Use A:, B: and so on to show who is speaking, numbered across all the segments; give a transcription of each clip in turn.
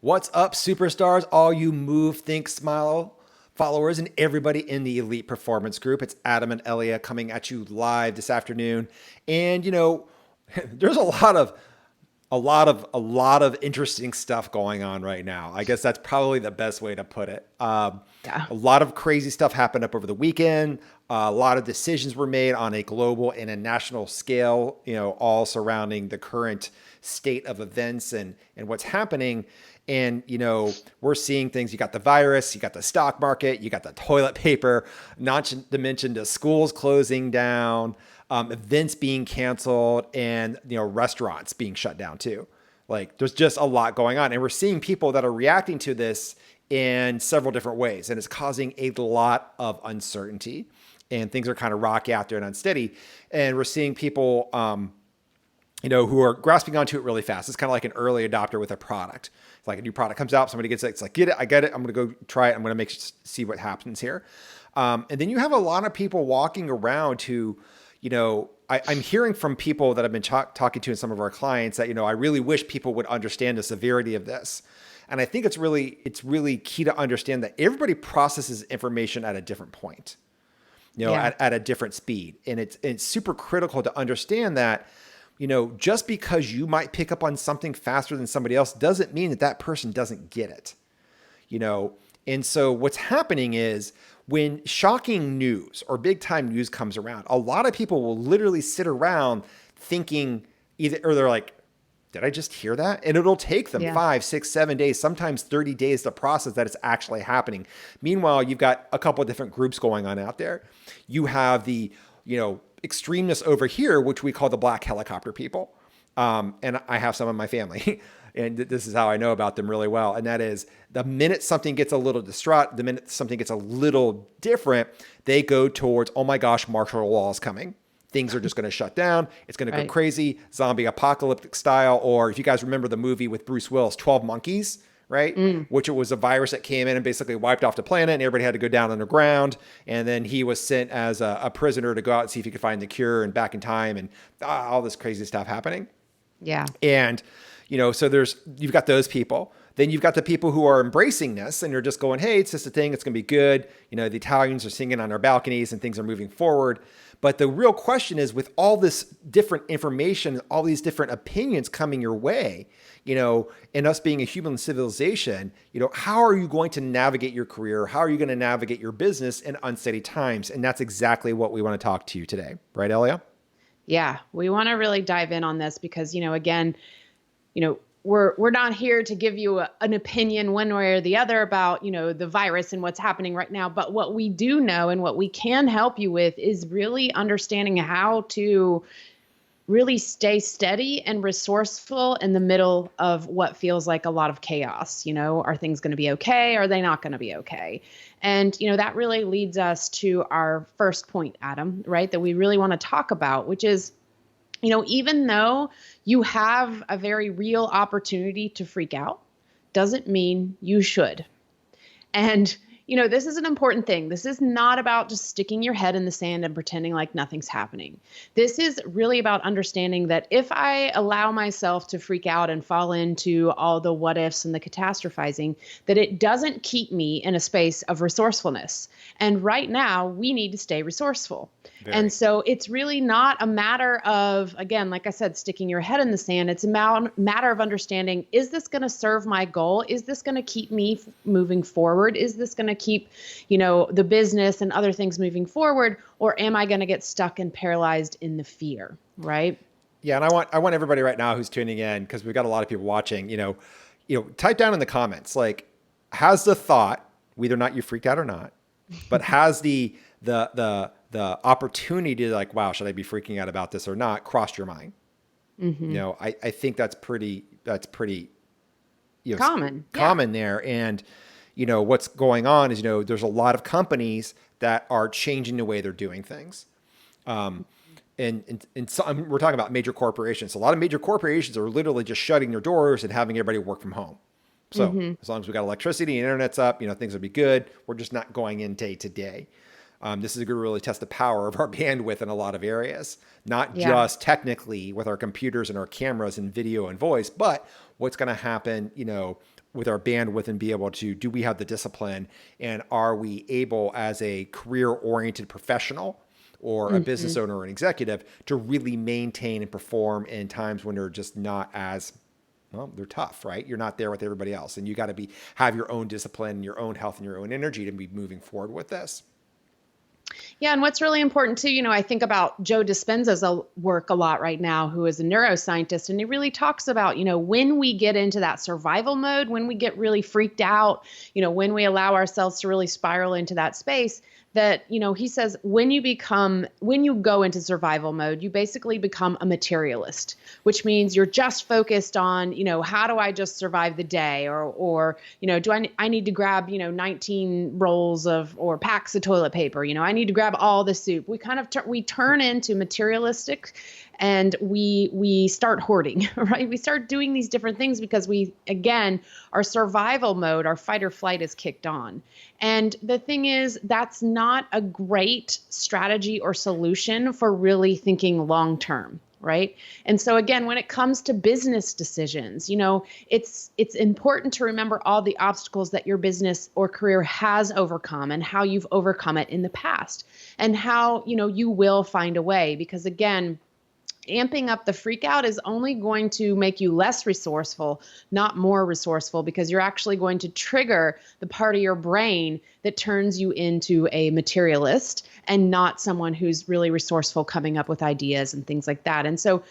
A: What's up, superstars? All you move, think, smile followers and everybody in the elite performance group. It's Adam and Elea coming at you live this afternoon. And there's a lot of interesting stuff going on right now. I guess that's probably the best way to put it.
B: Yeah.
A: A lot of crazy stuff happened up over the weekend. A lot of decisions were made on a global and a national scale, all surrounding the current state of events and what's happening. And, we're seeing things. You got the virus, you got the stock market, you got the toilet paper, not to mention the schools closing down, events being canceled, and, restaurants being shut down too. Like there's just a lot going on. And we're seeing people that are reacting to this in several different ways. And it's causing a lot of uncertainty. And things are kind of rocky out there and unsteady. And we're seeing people, who are grasping onto it really fast. It's kind of like an early adopter with a product. It's like a new product comes out, somebody gets it. It's like, get it, I get it. I'm going to go try it. I'm going to see what happens here. And then you have a lot of people walking around who, I'm hearing from people that I've been talking to and some of our clients that, I really wish people would understand the severity of this. And I think it's really key to understand that everybody processes information at a different point, at a different speed. And it's super critical to understand that, just because you might pick up on something faster than somebody else doesn't mean that that person doesn't get it, And so what's happening is when shocking news or big time news comes around, a lot of people will literally sit around thinking or they're like, did I just hear that? And it'll take them 5, 6, 7 days, sometimes 30 days to process that it's actually happening. Meanwhile, you've got a couple of different groups going on out there. You have the, extremeness over here, which we call the black helicopter people. And I have some in my family. And this is how I know about them really well. And that is the minute something gets a little distraught, the minute something gets a little different, they go towards, oh my gosh, martial law is coming. Things are just going to shut down. It's going to go crazy, zombie apocalyptic style. Or if you guys remember the movie with Bruce Willis, 12 Monkeys, right? Which it was a virus that came in and basically wiped off the planet and everybody had to go down underground. And then he was sent as a prisoner to go out and see if he could find the cure and back in time and all this crazy stuff happening.
B: Yeah.
A: And, so you've got those people. Then you've got the people who are embracing this and you're just going, hey, it's just a thing. It's going to be good. The Italians are singing on their balconies and things are moving forward. But the real question is with all this different information, all these different opinions coming your way, and us being a human civilization, how are you going to navigate your career? How are you going to navigate your business in unsteady times? And that's exactly what we want to talk to you today. Right, Elea?
B: Yeah. We want to really dive in on this because, again, we're not here to give you an opinion one way or the other about, the virus and what's happening right now. But what we do know and what we can help you with is really understanding how to really stay steady and resourceful in the middle of what feels like a lot of chaos. Are things going to be okay? Are they not going to be okay? And, that really leads us to our first point, Adam, right? That we really want to talk about, which is, even though you have a very real opportunity to freak out, doesn't mean you should. And, this is an important thing. This is not about just sticking your head in the sand and pretending like nothing's happening. This is really about understanding that if I allow myself to freak out and fall into all the what ifs and the catastrophizing, that it doesn't keep me in a space of resourcefulness. And right now, we need to stay resourceful. And so it's really not a matter of, again, like I said, sticking your head in the sand. It's a matter of understanding, is this going to serve my goal? Is this going to keep me moving forward? Is this going to keep, the business and other things moving forward? Or am I going to get stuck and paralyzed in the fear? Right?
A: Yeah. And I want everybody right now who's tuning in, because we've got a lot of people watching, type down in the comments, like, has the thought, whether or not you freaked out or not, but has the opportunity to like, wow, should I be freaking out about this or not, crossed your mind? I think that's pretty common there. And, what's going on is, there's a lot of companies that are changing the way they're doing things. And some, we're talking about major corporations. A lot of major corporations are literally just shutting their doors and having everybody work from home. So as long as we got electricity and internet's up, things will be good. We're just not going in day to day. This is going to really test the power of our bandwidth in a lot of areas, not just technically with our computers and our cameras and video and voice, but what's going to happen, with our bandwidth and be able to, do we have the discipline, and are we able as a career oriented professional or a business owner or an executive to really maintain and perform in times when they're just not as, well, they're tough, right? You're not there with everybody else, and you got to have your own discipline, your own health, and your own energy to be moving forward with this.
B: Yeah, and what's really important too, I think about Joe Dispenza's work a lot right now, who is a neuroscientist, and he really talks about, when we get into that survival mode, when we get really freaked out, when we allow ourselves to really spiral into that space, that, he says, when you go into survival mode, you basically become a materialist, which means you're just focused on, how do I just survive the day? Or do I need to grab, 19 rolls or packs of toilet paper? I need to grab all the soup. We kind of, we turn into materialistic, and we start hoarding, right? We start doing these different things because our survival mode, our fight or flight is kicked on. And the thing is, that's not a great strategy or solution for really thinking long term, right? And so again, when it comes to business decisions, it's important to remember all the obstacles that your business or career has overcome and how you've overcome it in the past, and how, you will find a way, because again, amping up the freak out is only going to make you less resourceful, not more resourceful, because you're actually going to trigger the part of your brain that turns you into a materialist and not someone who's really resourceful, coming up with ideas and things like that. And so,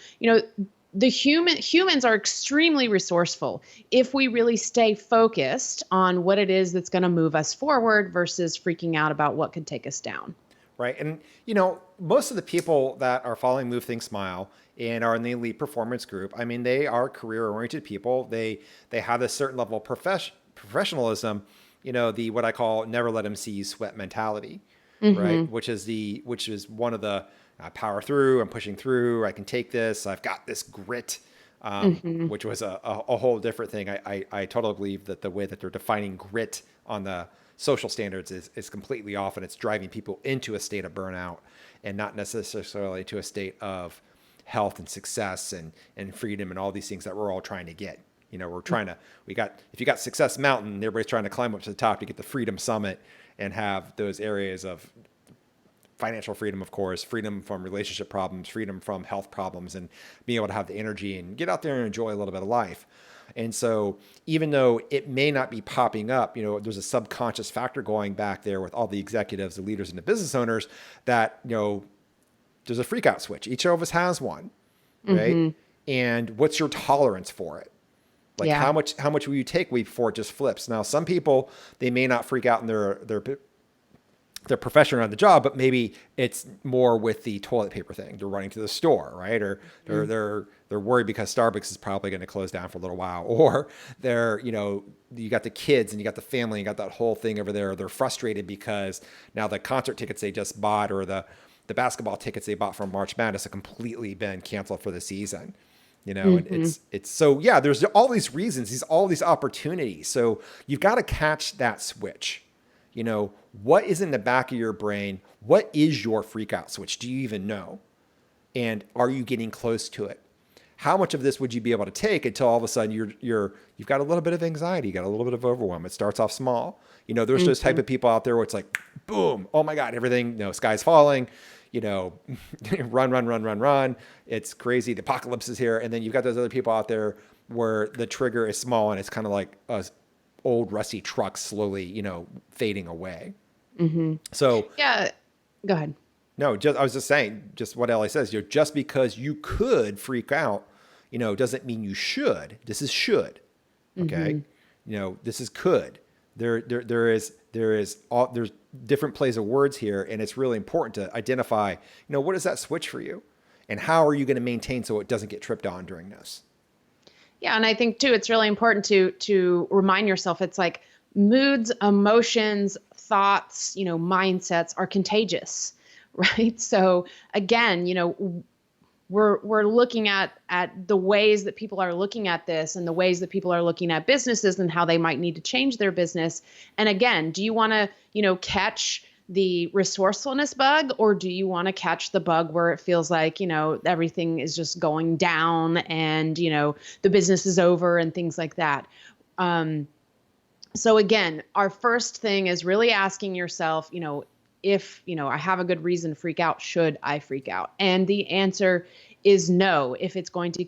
B: humans are extremely resourceful if we really stay focused on what it is that's going to move us forward versus freaking out about what could take us down.
A: Right. And, most of the people that are following Move, Think, Smile and are in the elite performance group, I mean, they are career oriented people. They have a certain level of professionalism, the, what I call, never let them see you sweat mentality, right? Which is one of the power through, I'm pushing through, I can take this, I've got this grit, which was a whole different thing. I totally believe that the way that they're defining grit on the social standards is completely off, and it's driving people into a state of burnout and not necessarily to a state of health and success and freedom and all these things that we're all trying to get. We're trying to, if you got Success Mountain, everybody's trying to climb up to the top to get the Freedom Summit and have those areas of financial freedom, of course, freedom from relationship problems, freedom from health problems, and being able to have the energy and get out there and enjoy a little bit of life. And so even though it may not be popping up, there's a subconscious factor going back there with all the executives, the leaders, and the business owners that, there's a freak out switch. Each of us has one, right? And what's your tolerance for it? Like how much will you take before it just flips? Now, some people, they may not freak out in their profession or on the job, but maybe it's more with the toilet paper thing. They're running to the store, right? Or they're worried because Starbucks is probably going to close down for a little while, or they're, you got the kids and you got the family and you got that whole thing over there. They're frustrated because now the concert tickets they just bought or the basketball tickets they bought from March Madness have completely been canceled for the season. And it's so, yeah, there's all these reasons, all these opportunities. So you've got to catch that switch. What is in the back of your brain? What is your freak out switch? Do you even know? And are you getting close to it? How much of this would you be able to take until all of a sudden you've got a little bit of anxiety, you got a little bit of overwhelm. It starts off small. There's those type of people out there where it's like, boom, oh my God, everything, sky's falling, run. It's crazy. The apocalypse is here. And then you've got those other people out there where the trigger is small and it's kind of like a old rusty truck slowly, fading away. So
B: yeah, go ahead.
A: No, I was just saying, just what Ellie says, just because you could freak out, doesn't mean you should. This is should. Okay. This is could. There's different plays of words here. And it's really important to identify, what is that switch for you and how are you going to maintain so it doesn't get tripped on during this?
B: Yeah. And I think too, it's really important to remind yourself, it's like moods, emotions, thoughts, mindsets are contagious, right? So again, we're looking at the ways that people are looking at this and the ways that people are looking at businesses and how they might need to change their business. And again, do you want to, catch the resourcefulness bug, or do you want to catch the bug where it feels like, everything is just going down and, the business is over and things like that? So again, our first thing is really asking yourself, if, I have a good reason to freak out, should I freak out? And the answer is no, if it's going to,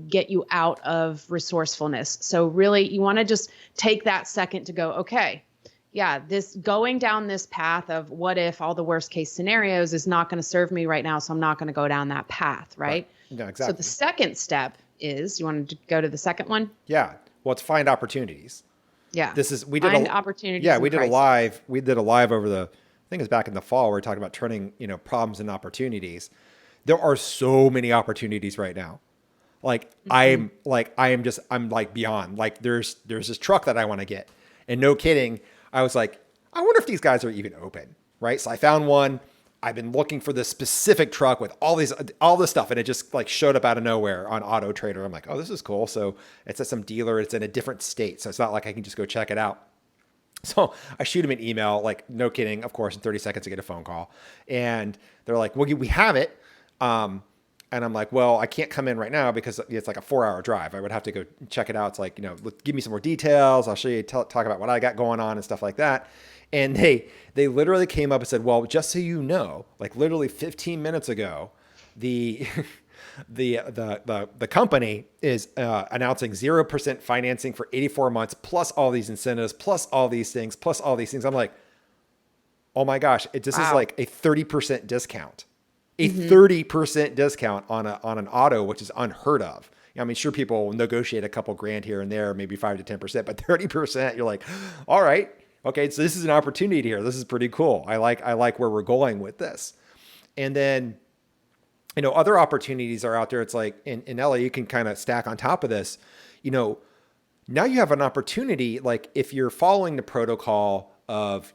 B: get you out of resourcefulness. So really, you want to just take that second to go, okay, yeah, this going down this path of what if all the worst case scenarios is not going to serve me right now. So I'm not going to go down that path. Right.
A: Yeah, exactly.
B: So the second step is, you want to go to the second one?
A: Yeah. Well, it's find opportunities.
B: Yeah.
A: We did
B: opportunities.
A: Yeah, we did a live over the, I think it was back in the fall. We were talking about turning, problems into opportunities. There are so many opportunities right now. Like I'm like beyond, like there's this truck that I want to get, and no kidding, I was like, I wonder if these guys are even open. Right. So I found one. I've been looking for this specific truck with all this stuff, and it just like showed up out of nowhere on Auto Trader. I'm like, oh, this is cool. So it's at some dealer. It's in a different state, so it's not like I can just go check it out. So I shoot him an email, like no kidding, of course, in 30 seconds I get a phone call, and they're like, well, we have it. And I'm like, well, I can't come in right now because it's like a 4-hour drive. I would have to go check it out. It's like, give me some more details. I'll show you, talk about what I got going on and stuff like that. And they literally came up and said, well, just so you know, like literally 15 minutes ago, the company is announcing 0% financing for 84 months, plus all these incentives, plus all these things, plus all these things. I'm like, oh my gosh, this is like a 30% discount, a 30% discount on an auto, which is unheard of. I mean, sure, people will negotiate a couple grand here and there, maybe 5 to 10%, but 30%, you're like, all right. Okay, so this is an opportunity here. This is pretty cool. I like where we're going with this. And then, other opportunities are out there. It's like in Elea, you can kind of stack on top of this. Now you have an opportunity, like if you're following the protocol of,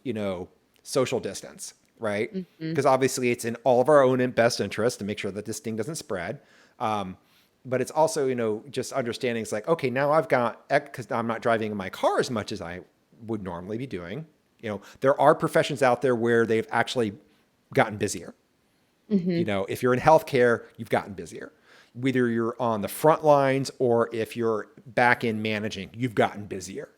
A: social distance, right? Because obviously it's in all of our own best interest to make sure that this thing doesn't spread. But it's also, just understanding it's like, okay, now I've got, because I'm not driving in my car as much as I would normally be doing. There are professions out there where they've actually gotten busier. If you're in healthcare, you've gotten busier. Whether you're on the front lines or if you're back in managing, you've gotten busier.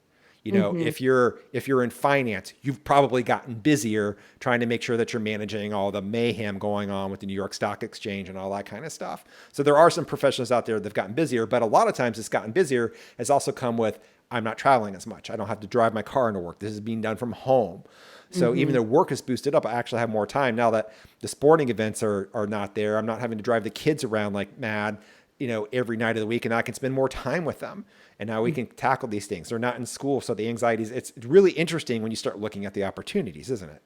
A: If you're in finance, you've probably gotten busier trying to make sure that you're managing all the mayhem going on with the New York Stock Exchange and all that kind of stuff. So there are some professionals out there that've gotten busier, but a lot of times it's gotten busier has also come with, I'm not traveling as much. I don't have to drive my car into work. This is being done from home. So even though work is boosted up, I actually have more time now that the sporting events are not there. I'm not having to drive the kids around like mad, every night of the week, and I can spend more time with them. And now we can tackle these things. They're not in school. So the anxieties, it's really interesting when you start looking at the opportunities, isn't it?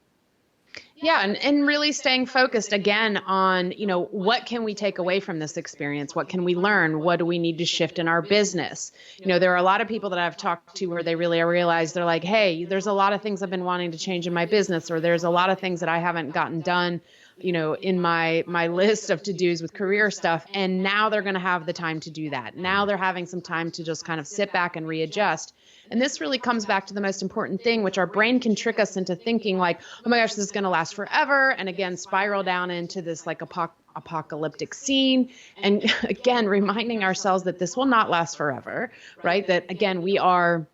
B: Yeah. And really staying focused again on, what can we take away from this experience? What can we learn? What do we need to shift in our business? There are a lot of people that I've talked to where they really realize they're like, hey, there's a lot of things I've been wanting to change in my business, or there's a lot of things that I haven't gotten done, in my list of to-dos with career stuff. And now they're going to have the time to do that. Now they're having some time to just kind of sit back and readjust. And this really comes back to the most important thing, which our brain can trick us into thinking like, oh my gosh, this is going to last forever. And again, spiral down into this like apocalyptic scene. And again, reminding ourselves that this will not last forever, right? That again, we are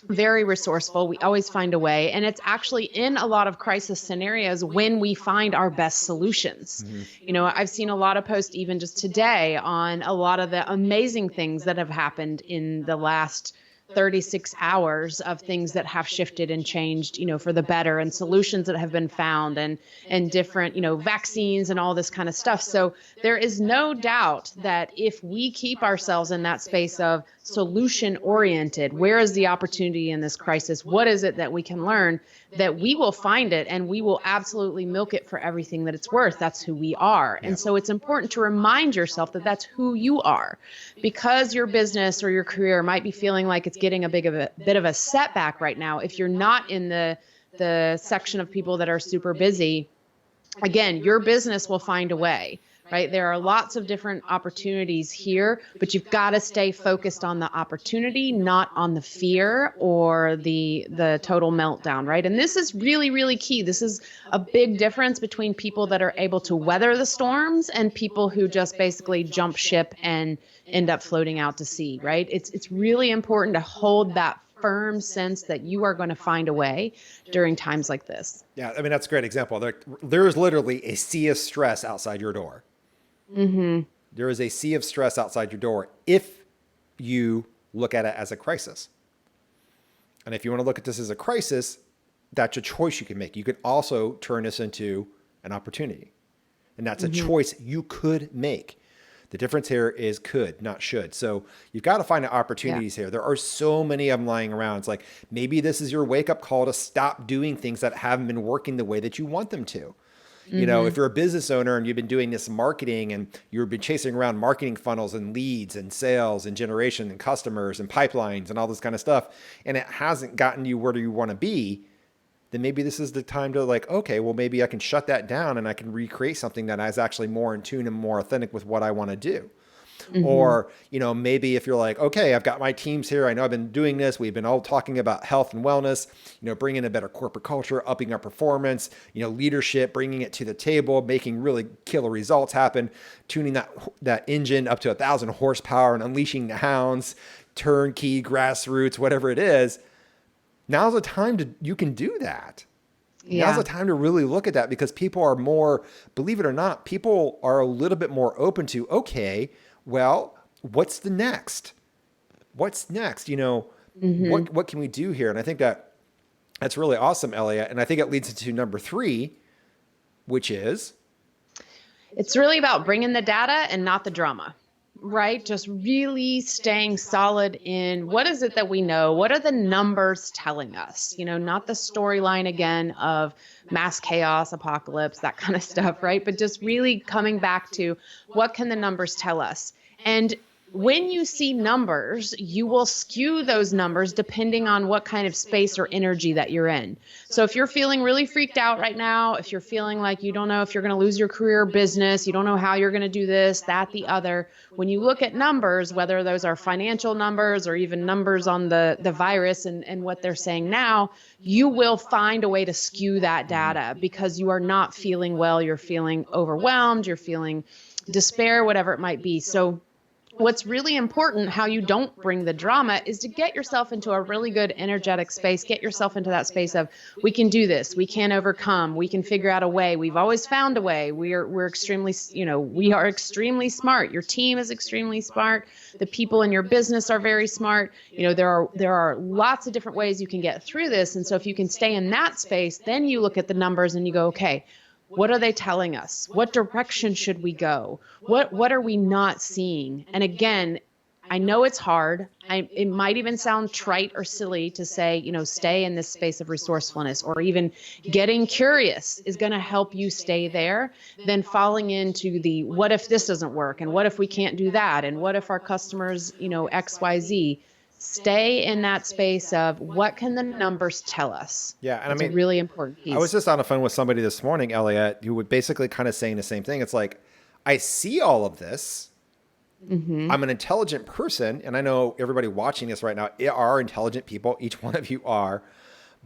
B: very resourceful. We always find a way. And it's actually in a lot of crisis scenarios when we find our best solutions. I've seen a lot of posts even just today on a lot of the amazing things that have happened in the last 36 hours of things that have shifted and changed, for the better, and solutions that have been found, and different, vaccines and all this kind of stuff. So there is no doubt that if we keep ourselves in that space of solution oriented, where is the opportunity in this crisis? What is it that we can learn? That we will find it, and we will absolutely milk it for everything that it's worth. That's who we are. And so it's important to remind yourself that that's who you are, because your business or your career might be feeling like it's getting a bit of a setback right now. If you're not in the section of people that are super busy, again, your business will find a way. Right? There are lots of different opportunities here, but you've got to stay focused on the opportunity, not on the fear or the total meltdown, right? And this is really, really key. This is a big difference between people that are able to weather the storms and people who just basically jump ship and end up floating out to sea, right? It's really important to hold that firm sense that you are going to find a way during times like this.
A: Yeah, I mean, that's a great example. There is literally a sea of stress outside your door.
B: Mm-hmm.
A: There is a sea of stress outside your door if you look at it as a crisis. And if you want to look at this as a crisis, that's a choice you can make. You can also turn this into an opportunity. And that's a choice you could make. The difference here is could, not should. So you've got to find the opportunities here. There are so many of them lying around. It's like, maybe this is your wake-up call to stop doing things that haven't been working the way that you want them to. You know, if you're a business owner and you've been doing this marketing and you've been chasing around marketing funnels and leads and sales and generation and customers and pipelines and all this kind of stuff, and it hasn't gotten you where you want to be, then maybe this is the time to like, okay, well, maybe I can shut that down and I can recreate something that is actually more in tune and more authentic with what I want to do. Or, you know, maybe if you're like, okay, I've got my teams here. I know I've been doing this. We've been all talking about health and wellness, you know, bringing a better corporate culture, upping our performance, you know, leadership, bringing it to the table, making really killer results happen, tuning that engine up to 1,000 horsepower and unleashing the hounds, turnkey, grassroots, whatever it is. Now's the time you can do that.
B: Yeah.
A: Now's the time to really look at that, because people are more, believe it or not, people are a little bit more open to, okay, well, what's the next? What's next? You know, what can we do here? And I think that's really awesome, Elea. And I think it leads into number 3, which is?
B: It's really about bringing the data and not the drama, right? Just really staying solid in what is it that we know? What are the numbers telling us? You know, not the storyline again of mass chaos, apocalypse, that kind of stuff, right? But just really coming back to what can the numbers tell us? And when you see numbers, you will skew those numbers depending on what kind of space or energy that you're in. So if you're feeling really freaked out right now, if you're feeling like you don't know if you're going to lose your career or business, you don't know how you're going to do this, that, the other, when you look at numbers, whether those are financial numbers or even numbers on the virus and what they're saying now, you will find a way to skew that data because you are not feeling well, you're feeling overwhelmed, you're feeling despair, whatever it might be. So what's really important, how you don't bring the drama, is to get yourself into a really good energetic space. Get yourself into that space of, we can do this, we can overcome, we can figure out a way. We've always found a way. We're extremely, you know, we are extremely smart. Your team is extremely smart. The people in your business are very smart. You know, there are lots of different ways you can get through this. And so if you can stay in that space, then you look at the numbers and you go, okay, what are they telling us? What direction should we go? What are we not seeing? And again, I know it's hard. It might even sound trite or silly to say, you know, stay in this space of resourcefulness, or even getting curious is going to help you stay there than falling into the, what if this doesn't work? And what if we can't do that? And what if our customers, you know, X, Y, Z? Stay in that space of what can the numbers tell us?
A: Yeah. And
B: it's
A: I mean,
B: a really important piece.
A: I was just on the phone with somebody this morning, Elliot, who was basically kind of saying the same thing. It's like, I see all of this. I'm an intelligent person. And I know everybody watching this right now are intelligent people. Each one of you are.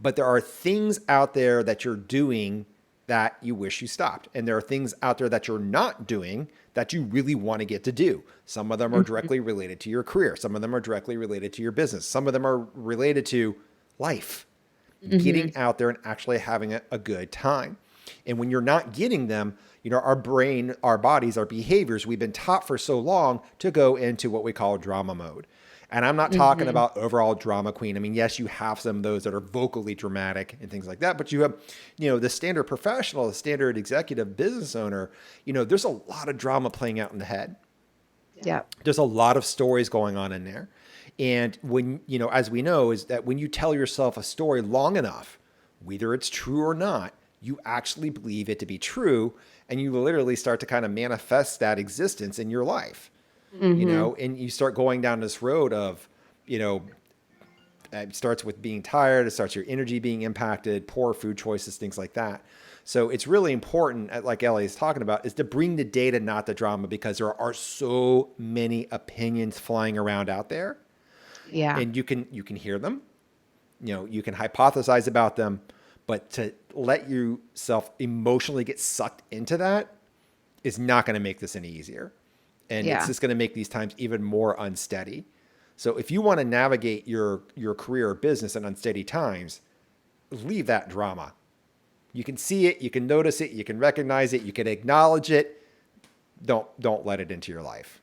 A: But there are things out there that you're doing that you wish you stopped. And there are things out there that you're not doing that you really want to get to do. Some of them are directly related to your career. Some of them are directly related to your business. Some of them are related to life, getting out there and actually having a good time. And when you're not getting them, you know, our brain, our bodies, our behaviors, we've been taught for so long to go into what we call drama mode. And I'm not talking about overall drama queen. I mean, yes, you have some of those that are vocally dramatic and things like that, but you have, you know, the standard professional, the standard executive business owner, you know, there's a lot of drama playing out in the head.
B: Yeah.
A: There's a lot of stories going on in there. And when, you know, as we know, is that when you tell yourself a story long enough, whether it's true or not, you actually believe it to be true. And you literally start to kind of manifest that existence in your life. You know, and you start going down this road of, you know, it starts with being tired. It starts your energy being impacted, poor food choices, things like that. So it's really important, like Ellie is talking about, is to bring the data, not the drama, because there are so many opinions flying around out there.
B: Yeah.
A: And you can hear them, you know, you can hypothesize about them, but to let yourself emotionally get sucked into that is not going to make this any easier. And it's just going to make these times even more unsteady. So if you want to navigate your career or business in unsteady times, leave that drama. You can see it, you can notice it, you can recognize it, you can acknowledge it. Don't let it into your life.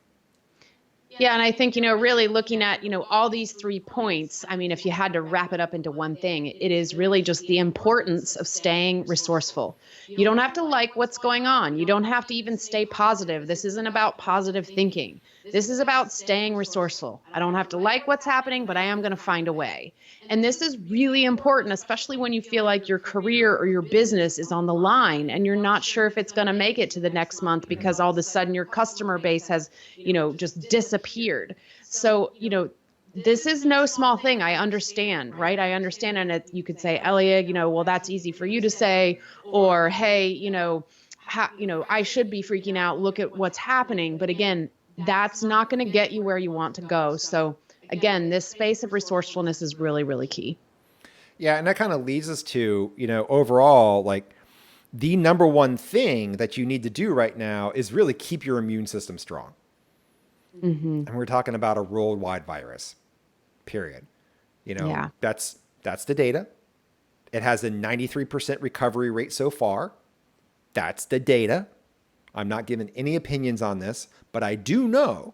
B: Yeah, and I think, really looking at, all these 3 points, I mean, if you had to wrap it up into one thing, it is really just the importance of staying resourceful. You don't have to like what's going on. You don't have to even stay positive. This isn't about positive thinking. This is about staying resourceful. I don't have to like what's happening, but I am going to find a way. And this is really important, especially when you feel like your career or your business is on the line and you're not sure if it's going to make it to the next month because all of a sudden your customer base has, just disappeared. So, this is no small thing. I understand, right? I understand. And you could say, Elea, well, that's easy for you to say, or, hey, I should be freaking out. Look at what's happening. But again, that's not going to get you where you want to go. So again, this space of resourcefulness is really, really key.
A: Yeah. And that kind of leads us to, overall, like the number one thing that you need to do right now is really keep your immune system strong.
B: Mm-hmm.
A: And we're talking about a worldwide virus, period.
B: Yeah.
A: That's the data. It has a 93% recovery rate so far. That's the data. I'm not giving any opinions on this, but I do know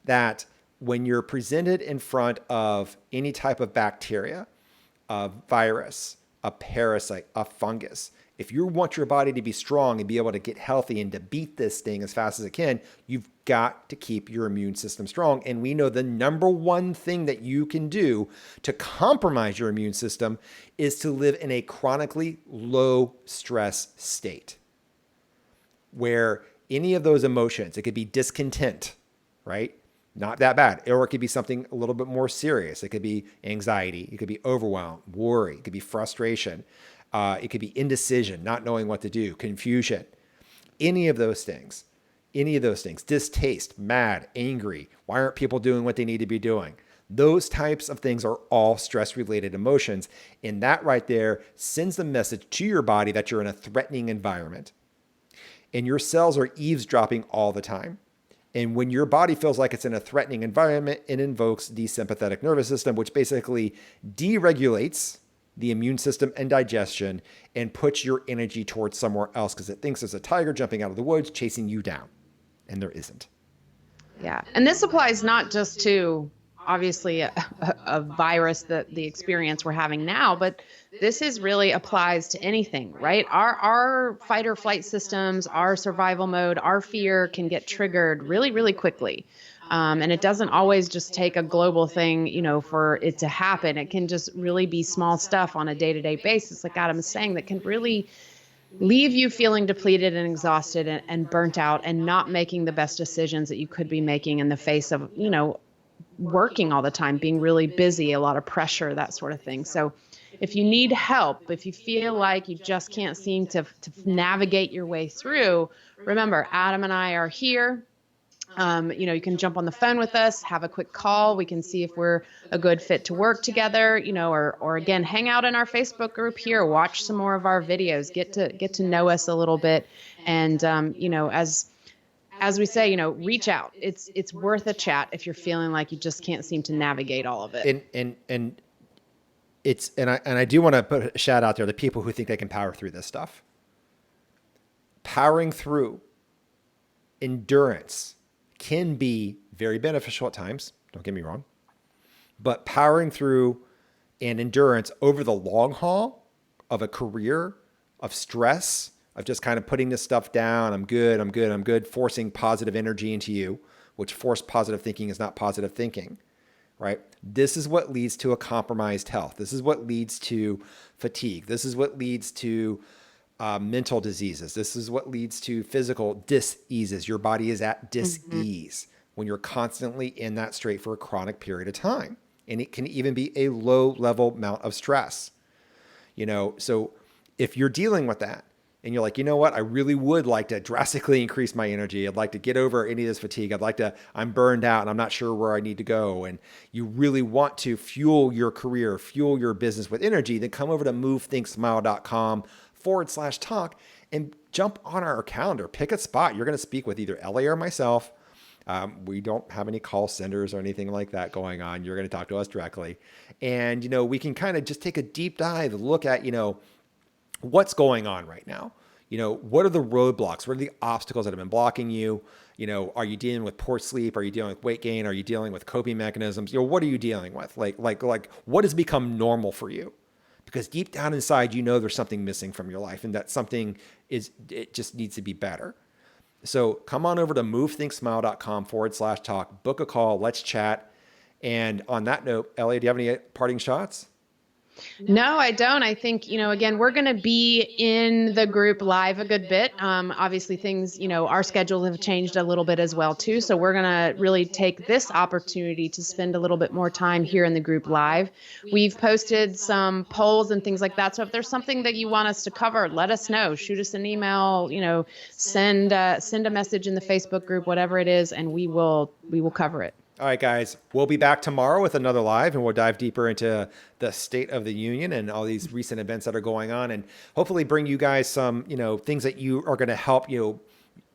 A: that when you're presented in front of any type of bacteria, a virus, a parasite, a fungus, if you want your body to be strong and be able to get healthy and to beat this thing as fast as it can, you've got to keep your immune system strong. And we know the number one thing that you can do to compromise your immune system is to live in a chronically low stress state where any of those emotions, it could be discontent, right? Not that bad. Or it could be something a little bit more serious. It could be anxiety. It could be overwhelm, worry. It could be frustration. It could be indecision, not knowing what to do, confusion. Any of those things, distaste, mad, angry. Why aren't people doing what they need to be doing? Those types of things are all stress-related emotions. And that right there sends the message to your body that you're in a threatening environment. And your cells are eavesdropping all the time. And when your body feels like it's in a threatening environment, it invokes the sympathetic nervous system, which basically deregulates the immune system and digestion and puts your energy towards somewhere else because it thinks there's a tiger jumping out of the woods chasing you down. And there isn't.
B: Yeah. And this applies not just to obviously a virus, the experience we're having now, but this is really applies to anything, right? Our fight or flight systems, our survival mode, our fear can get triggered really, really quickly. And it doesn't always just take a global thing, for it to happen. It can just really be small stuff on a day-to-day basis, like Adam is saying, that can really leave you feeling depleted and exhausted and burnt out and not making the best decisions that you could be making in the face of, working all the time, being really busy, a lot of pressure, that sort of thing. So if you need help, if you feel like you just can't seem to navigate your way through, remember, Adam and I are here. You can jump on the phone with us, have a quick call. We can see if we're a good fit to work together, or again, hang out in our Facebook group here, watch some more of our videos, get to know us a little bit. And, as we say, reach out. It's worth a chat if you're feeling like you just can't seem to navigate all of it.
A: And I do want to put a shout out there to people who think they can power through this stuff. Powering through, endurance can be very beneficial at times. Don't get me wrong, but powering through and endurance over the long haul of a career of stress, of just kind of putting this stuff down. I'm good. Forcing positive energy into you, which forced positive thinking is not positive thinking, right? This is what leads to a compromised health. This is what leads to fatigue. This is what leads to mental diseases. This is what leads to physical dis-eases. Your body is at dis-ease when you're constantly in that state for a chronic period of time. And it can even be a low level amount of stress. So if you're dealing with that and you're like, you know what, I really would like to drastically increase my energy. I'd like to get over any of this fatigue. I'm burned out and I'm not sure where I need to go. And you really want to fuel your career, fuel your business with energy, then come over to movethinksmile.com/talk and jump on our calendar. Pick a spot. You're going to speak with either Elea or myself. We don't have any call centers or anything like that going on. You're going to talk to us directly. And, we can kind of just take a deep dive, look at, what's going on right now. What are the roadblocks? What are the obstacles that have been blocking you? Are you dealing with poor sleep? Are you dealing with weight gain? Are you dealing with coping mechanisms? What are you dealing with? Like what has become normal for you? Because deep down inside, there's something missing from your life, and that something it just needs to be better. So come on over to movethinksmile.com/talk, book a call, let's chat. And on that note, Elliot, do you have any parting shots?
B: No, I don't. I think, again, we're going to be in the group live a good bit. Obviously things, our schedules have changed a little bit as well too. So we're going to really take this opportunity to spend a little bit more time here in the group live. We've posted some polls and things like that. So if there's something that you want us to cover, let us know. Shoot us an email, send a message in the Facebook group, whatever it is, and we will cover it.
A: All right, guys, we'll be back tomorrow with another live, and we'll dive deeper into the State of the Union and all these recent events that are going on, and hopefully bring you guys some, things that you are going to help you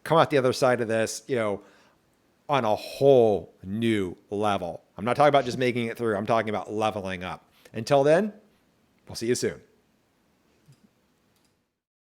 A: come out the other side of this, on a whole new level. I'm not talking about just making it through. I'm talking about leveling up. Until then, we'll see you soon.